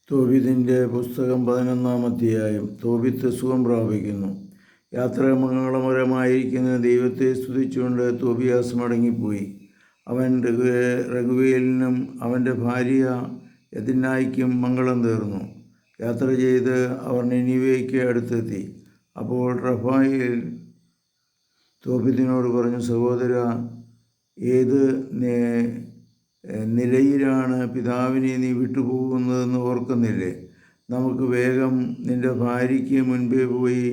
തോബിത്തിൻ്റെ പുസ്തകം 11-ാം അധ്യായം. തോബിത്ത് സുഖം പ്രാപിക്കുന്നു. യാത്ര മംഗളകരമായിരിക്കുന്ന ദൈവത്തെ സ്തുതിച്ചുകൊണ്ട് തോബിയാസ് മടങ്ങിപ്പോയി. അവൻ രഘുവേലിനും അവൻ്റെ ഭാര്യ യതിനായിക്കും മംഗളം തീർന്നു. യാത്ര ചെയ്ത് അവർ നിനിവേയ്ക്ക് അടുത്തെത്തി. അപ്പോൾ റഫായേൽ തോബിത്തിനോട് പറഞ്ഞു, സഹോദര, ഏത് നിലയിലാണ് പിതാവിനെ നീ വിട്ടുപോകുന്നതെന്ന് ഓർക്കുന്നില്ലേ? നമുക്ക് വേഗം നിൻ്റെ ഭാര്യയ്ക്ക് മുൻപേ പോയി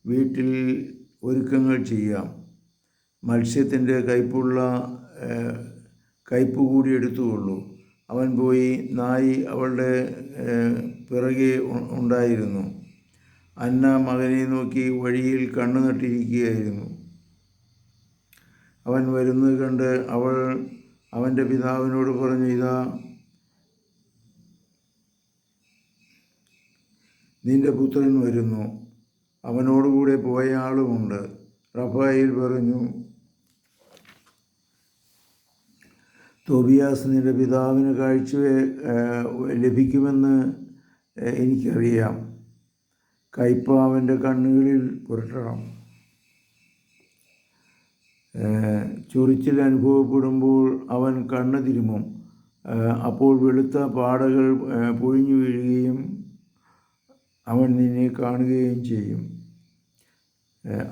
വീട്ടിൽ ഒരുക്കങ്ങൾ ചെയ്യാം. മത്സ്യത്തിൻ്റെ കയ്പ് കൂടി എടുത്തുകൊള്ളൂ. അവൻ പോയി. നായി അവളുടെ പിറകെ ഉണ്ടായിരുന്നു. അന്ന മകനെ നോക്കി വഴിയിൽ കണ്ണു നട്ടിരിക്കുകയായിരുന്നു. അവൻ വരുന്നത് കണ്ട് അവൾ അവൻ്റെ പിതാവിനോട് പറഞ്ഞു, ഇതാ നിന്റെ പുത്രൻ വരുന്നു, അവനോടുകൂടെ പോയ ആളുമുണ്ട്. റഫായേൽ പറഞ്ഞു, തോബിയാസ് നിന്റെ പിതാവിന് കാഴ്ച ലഭിക്കുമെന്ന് എനിക്കറിയാം. കയ്പ് അവൻ്റെ കണ്ണുകളിൽ പുരട്ടണം. ചൊറിച്ചിൽ അനുഭവപ്പെടുമ്പോൾ അവൻ കണ്ണ് തിരുമും. അപ്പോൾ വെളുത്ത പാടകൾ പൊഴിഞ്ഞു വീഴുകയും അവൻ നിന്നെ കാണുകയും ചെയ്യും.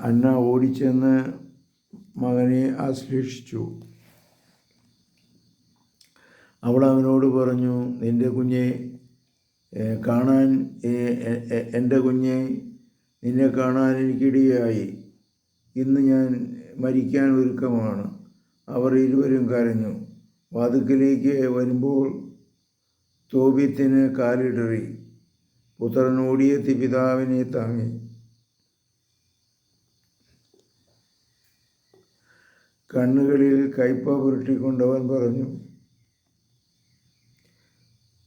അന്ന ഓടിച്ചെന്ന് മകനെ ആശ്ലേഷിച്ചു. അവൾ അവനോട് പറഞ്ഞു, എൻ്റെ കുഞ്ഞെ നിന്നെ കാണാൻ എനിക്കിടയായി. ഇന്ന് ഞാൻ മരിക്കാൻ ഒരുക്കമാണ്. അവർ ഇരുവരും കരഞ്ഞു. വാതിൽക്കലേക്ക് വരുമ്പോൾ തോബിത്തിന് കാലിടറി. പുത്രൻ ഓടിയെത്തി പിതാവിനെ താങ്ങി. കണ്ണുകളിൽ കയ്പ പുരട്ടിക്കൊണ്ടവൻ പറഞ്ഞു,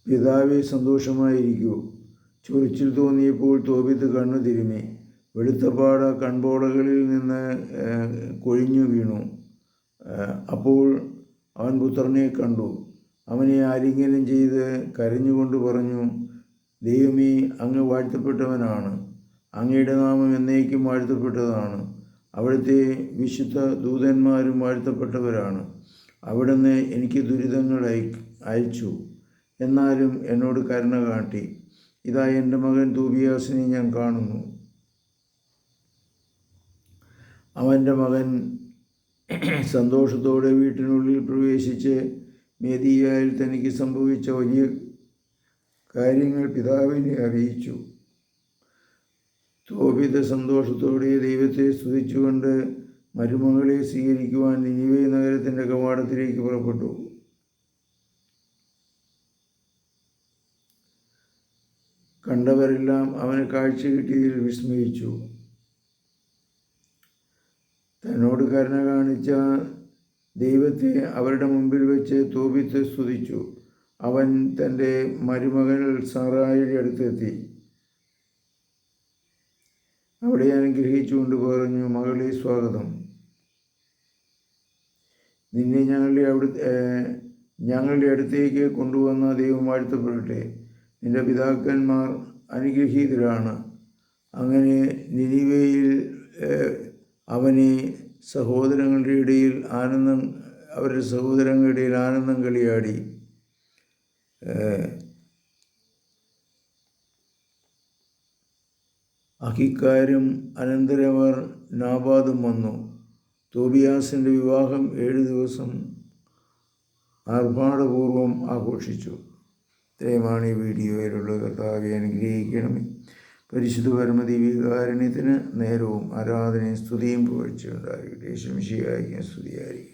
പിതാവേ, സന്തോഷമായിരിക്കൂ. ചൊറിച്ചിൽ തോന്നിയപ്പോൾ തോബിത്ത് കണ്ണു തിരുമി. വെളുത്തപാട കൺപോളകളിൽ നിന്ന് കൊഴിഞ്ഞു വീണു. അപ്പോൾ അവൻ പുത്രനെ കണ്ടു. അവനെ ആലിംഗനം ചെയ്ത് കരഞ്ഞുകൊണ്ട് പറഞ്ഞു, ദൈവമേ, അങ്ങ് വാഴ്ത്തപ്പെട്ടവനാണ്. അങ്ങയുടെ നാമം എന്നേക്കും വാഴ്ത്തപ്പെട്ടതാണ്. അവിടുത്തെ വിശുദ്ധ ദൂതന്മാരും വാഴ്ത്തപ്പെട്ടവരാണ്. അവിടുന്ന് എനിക്ക് ദുരിതങ്ങൾ അയച്ചു, എന്നാലും എന്നോട് കരുണ കാട്ടി. ഇതാ എൻ്റെ മകൻ തോബിയാസിനെ ഞാൻ കാണുന്നു. അവൻ്റെ മകൻ സന്തോഷത്തോടെ വീട്ടിനുള്ളിൽ പ്രവേശിച്ച് മേദിയായിൽ തനിക്ക് സംഭവിച്ച വലിയ കാര്യങ്ങൾ പിതാവിനെ അറിയിച്ചു. തോബിത്ത് സന്തോഷത്തോടെ ദൈവത്തെ സ്തുതിച്ചുകൊണ്ട് മരുമകളെ സ്വീകരിക്കുവാൻ നിനിവേ നഗരത്തിൻ്റെ കവാടത്തിലേക്ക് പുറപ്പെട്ടു. കണ്ടവരെല്ലാം അവന് കാഴ്ച കിട്ടിയതിൽ വിസ്മയിച്ചു. തന്നോട് കരുണ കാണിച്ച ദൈവത്തെ അവരുടെ മുമ്പിൽ വെച്ച് തോബിത്ത് സ്തുതിച്ചു. അവൻ തൻ്റെ മരുമകൾ സാറായുടെ അടുത്തെത്തി. അവിടെ അനുഗ്രഹിച്ചുകൊണ്ട് പറഞ്ഞു, മകളെ, സ്വാഗതം. നിന്നെ ഞങ്ങളുടെ അടുത്തേക്ക് കൊണ്ടുവന്ന ദൈവം വാഴ്ത്തപ്പെടട്ടെ. നിന്റെ പിതാക്കന്മാർ അനുഗ്രഹീതരാണ്. അങ്ങനെ നിനിവേയിൽ അവരുടെ സഹോദരങ്ങളുടെ ഇടയിൽ ആനന്ദം കളിയാടി. അഹിക്കാരും അനന്തരവർ നാബാദും വന്നു. തോബിയാസിൻ്റെ വിവാഹം 7 ദിവസം ആർഭാടപൂർവം ആഘോഷിച്ചു. ഇത്രയുമാണ് ഈ വീഡിയോയിലുള്ള. കർത്താവെ അനുഗ്രഹിക്കണമേ. പരിശുദ്ധ പരമദിവ്യകാരുണ്യത്തിന് നേരവും ആരാധനയും സ്തുതിയും പുകഴ്ചയുണ്ടായിരിക്കട്ടെ. യേശുമിശിഹായ്ക്ക് സ്തുതിയായിരിക്കട്ടെ.